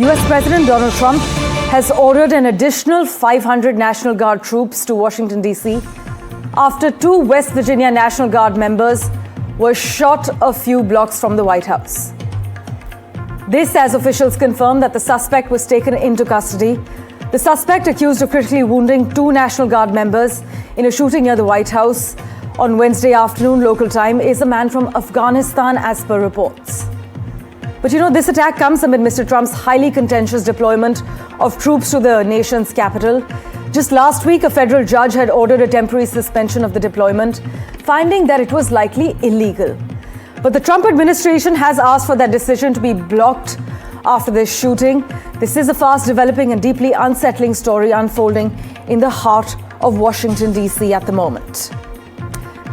US President Donald Trump has ordered an additional 500 National Guard troops to Washington, D.C. after 2 West Virginia National Guard members were shot a few blocks from the White House. This as officials confirm that the suspect was taken into custody. The suspect, accused of critically wounding 2 National Guard members in a shooting near the White House on Wednesday afternoon local time, is a man from Afghanistan as per reports. But this attack comes amid Mr. Trump's highly contentious deployment of troops to the nation's capital. Just last week, a federal judge had ordered a temporary suspension of the deployment, finding that it was likely illegal. But the Trump administration has asked for that decision to be blocked after this shooting. This is a fast-developing and deeply unsettling story unfolding in the heart of Washington, D.C. at the moment.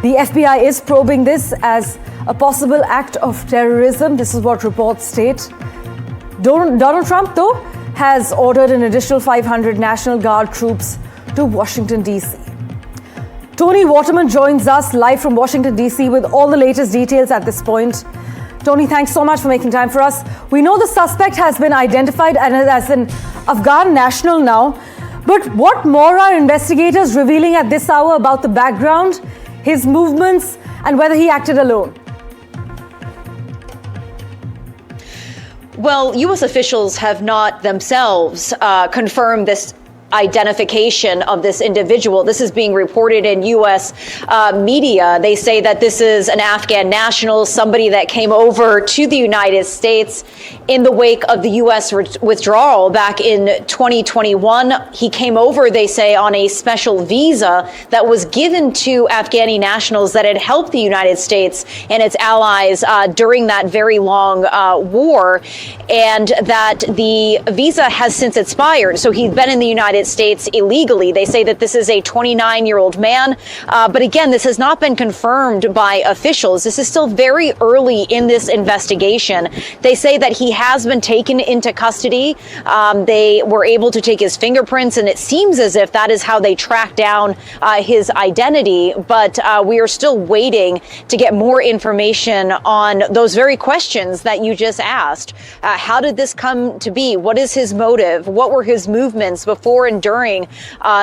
The FBI is probing this as a possible act of terrorism. This is what reports state. Donald Trump, though, has ordered an additional 500 National Guard troops to Washington, D.C. Tony Waterman joins us live from Washington, D.C. with all the latest details at this point. Tony, thanks so much for making time for us. We know the suspect has been identified as an Afghan national now, but what more are investigators revealing at this hour about the background, his movements, and whether he acted alone? Well, U.S. officials have not themselves confirmed this identification of this individual. This is being reported in U.S. Media. They say that this is an Afghan national, somebody that came over to the United States in the wake of the U.S. withdrawal back in 2021. He came over, they say, on a special visa that was given to Afghani nationals that had helped the United States and its allies during that very long war, and that the visa has since expired. So he'd been in the United States illegally. They say that this is a 29-year-old man. But again, this has not been confirmed by officials. This is still very early in this investigation. They say that he has been taken into custody. They were able to take his fingerprints, and it seems as if that is how they tracked down his identity. But we are still waiting to get more information on those very questions that you just asked. How did this come to be? What is his motive? What were his movements before and during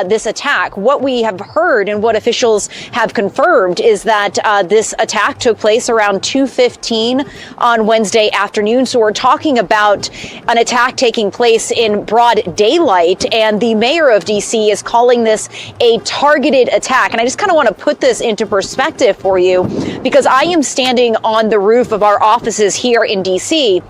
this attack? What we have heard and what officials have confirmed is that this attack took place around 2:15 on Wednesday afternoon. So we're talking about an attack taking place in broad daylight, and the mayor of D.C. is calling this a targeted attack. And I just kind of want to put this into perspective for you, because I am standing on the roof of our offices here in D.C.,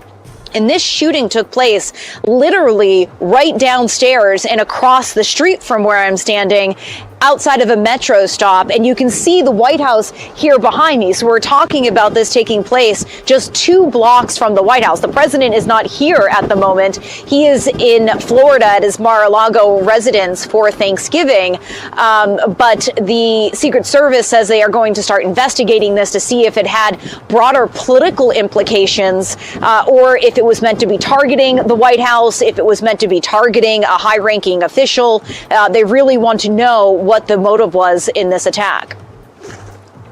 and this shooting took place literally right downstairs and across the street from where I'm standing, outside of a metro stop, and you can see the White House here behind me. So we're talking about this taking place just 2 blocks from the White House. The president is not here at the moment. He is in Florida at his Mar-a-Lago residence for Thanksgiving. But the Secret Service says they are going to start investigating this to see if it had broader political implications, or if it was meant to be targeting the White House, if it was meant to be targeting a high-ranking official. They really want to know what the motive was in this attack.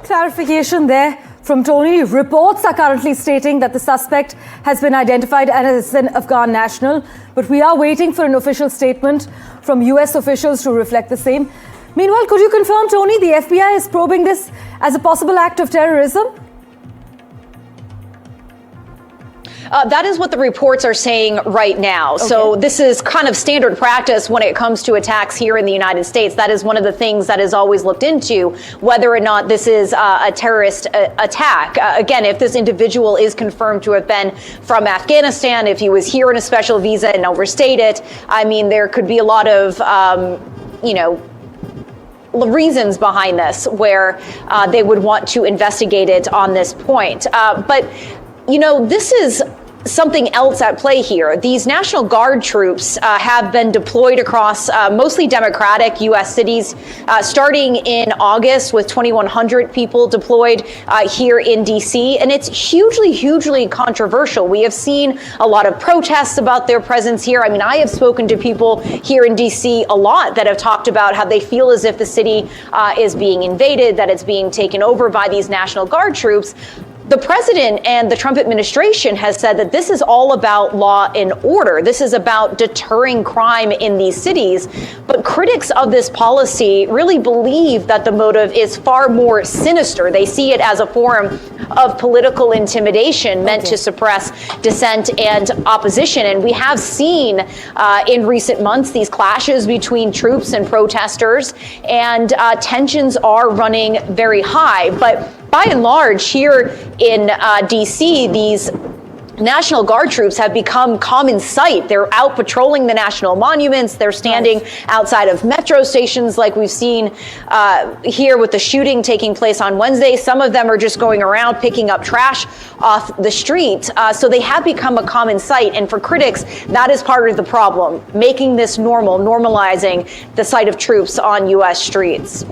Clarification there from Tony. Reports are currently stating that the suspect has been identified as an Afghan national, but we are waiting for an official statement from U.S. officials to reflect the same. Meanwhile, could you confirm, Tony, the FBI is probing this as a possible act of terrorism? That is what the reports are saying right now. Okay. So this is kind of standard practice when it comes to attacks here in the United States. That is one of the things that is always looked into, whether or not this is a terrorist attack. Again, if this individual is confirmed to have been from Afghanistan, if he was here in a special visa and overstayed it, I mean, there could be a lot of, reasons behind this where they would want to investigate it on this point. But this is something else at play here. These National Guard troops have been deployed across mostly Democratic U.S. cities, starting in August with 2,100 people deployed here in D.C. And it's hugely, hugely controversial. We have seen a lot of protests about their presence here. I mean, I have spoken to people here in D.C. a lot that have talked about how they feel as if the city is being invaded, that it's being taken over by these National Guard troops. The president and the Trump administration has said that this is all about law and order. This is about deterring crime in these cities. But critics of this policy really believe that the motive is far more sinister. They see it as a form of political intimidation meant to suppress dissent and opposition. And we have seen in recent months these clashes between troops and protesters, and tensions are running very high. But by and large, here in D.C., these National Guard troops have become common sight. They're out patrolling the national monuments. They're standing outside of metro stations like we've seen here with the shooting taking place on Wednesday. Some of them are just going around picking up trash off the street. So they have become a common sight. And for critics, that is part of the problem, making this normal, normalizing the sight of troops on U.S. streets.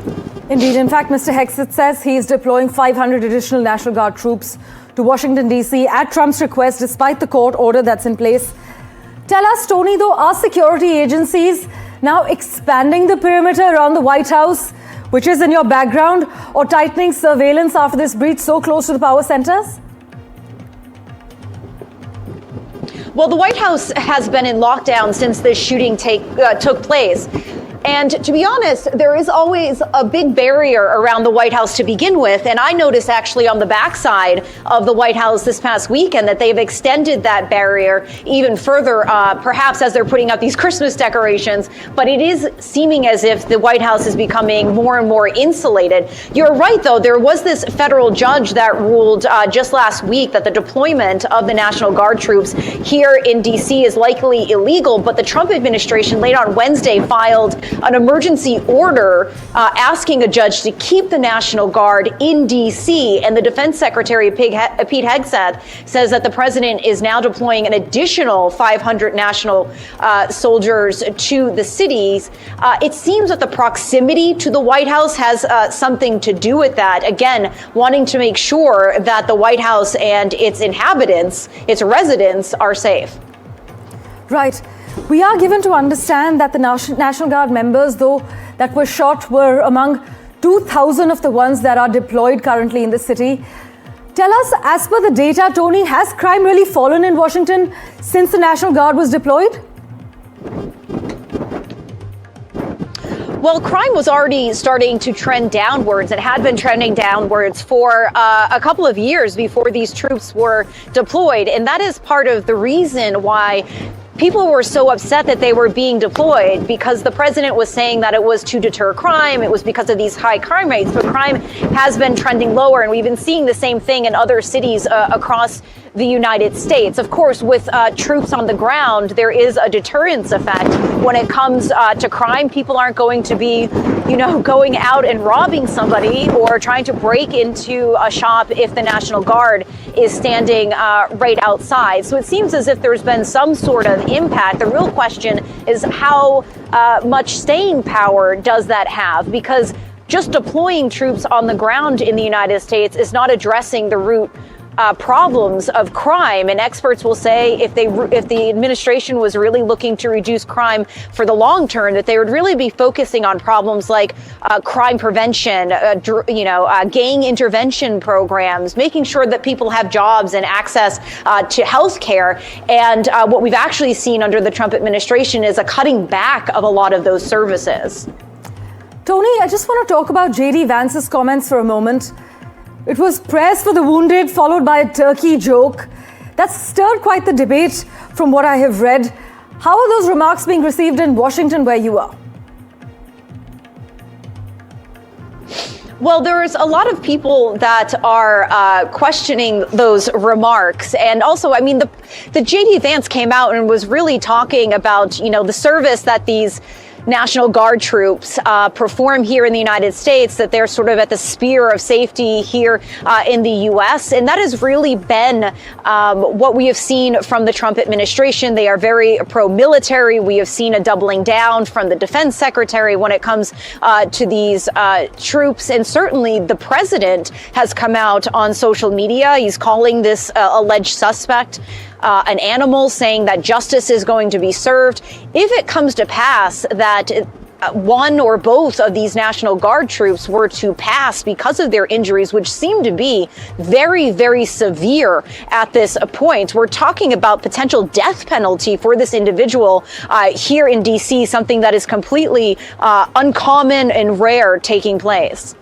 Indeed. In fact, Mr. Hexet says he is deploying 500 additional National Guard troops to Washington, D.C. at Trump's request, despite the court order that's in place. Tell us, Tony, though, are security agencies now expanding the perimeter around the White House, which is in your background, or tightening surveillance after this breach so close to the power centers? Well, the White House has been in lockdown since this shooting took place. And to be honest, there is always a big barrier around the White House to begin with. And I noticed actually on the backside of the White House this past weekend that they've extended that barrier even further, perhaps as they're putting up these Christmas decorations. But it is seeming as if the White House is becoming more and more insulated. You're right, though. There was this federal judge that ruled just last week that the deployment of the National Guard troops here in D.C. is likely illegal. But the Trump administration late on Wednesday filed an emergency order asking a judge to keep the National Guard in D.C. And the Defense Secretary, Pete Hegseth, says that the president is now deploying an additional 500 national soldiers to the cities. It seems that the proximity to the White House has something to do with that. Again, wanting to make sure that the White House and its inhabitants, its residents, are safe. Right. We are given to understand that the National Guard members, though, that were shot were among 2,000 of the ones that are deployed currently in the city. Tell us, as per the data, Tony, has crime really fallen in Washington since the National Guard was deployed? Well, crime was already starting to trend downwards. It had been trending downwards for a couple of years before these troops were deployed. And that is part of the reason why people were so upset that they were being deployed, because the president was saying that it was to deter crime. It was because of these high crime rates. But crime has been trending lower, and we've been seeing the same thing in other cities across the United States. Of course, with troops on the ground, there is a deterrence effect. When it comes to crime, people aren't going to be, going out and robbing somebody or trying to break into a shop if the National Guard is standing right outside. So it seems as if there's been some sort of impact. The real question is how much staying power does that have? Because just deploying troops on the ground in the United States is not addressing the root problems of crime. And experts will say if the administration was really looking to reduce crime for the long term, that they would really be focusing on problems like crime prevention, gang intervention programs, making sure that people have jobs and access to health care. And what we've actually seen under the Trump administration is a cutting back of a lot of those services. Tony, I just want to talk about J.D. Vance's comments for a moment. It was prayers for the wounded, followed by a turkey joke. That's stirred quite the debate from what I have read. How are those remarks being received in Washington, where you are? Well, there's a lot of people that are questioning those remarks. And also, I mean, the J.D. Vance came out and was really talking about, the service that these National Guard troops perform here in the United States, that they're sort of at the spear of safety here in the U.S. And that has really been what we have seen from the Trump administration. They are very pro-military. We have seen a doubling down from the defense secretary when it comes to these troops. And certainly the president has come out on social media. He's calling this alleged suspect an animal, saying that justice is going to be served. If it comes to pass that one or both of these National Guard troops were to pass because of their injuries, which seem to be very, very severe at this point, we're talking about potential death penalty for this individual here in D.C., something that is completely uncommon and rare taking place.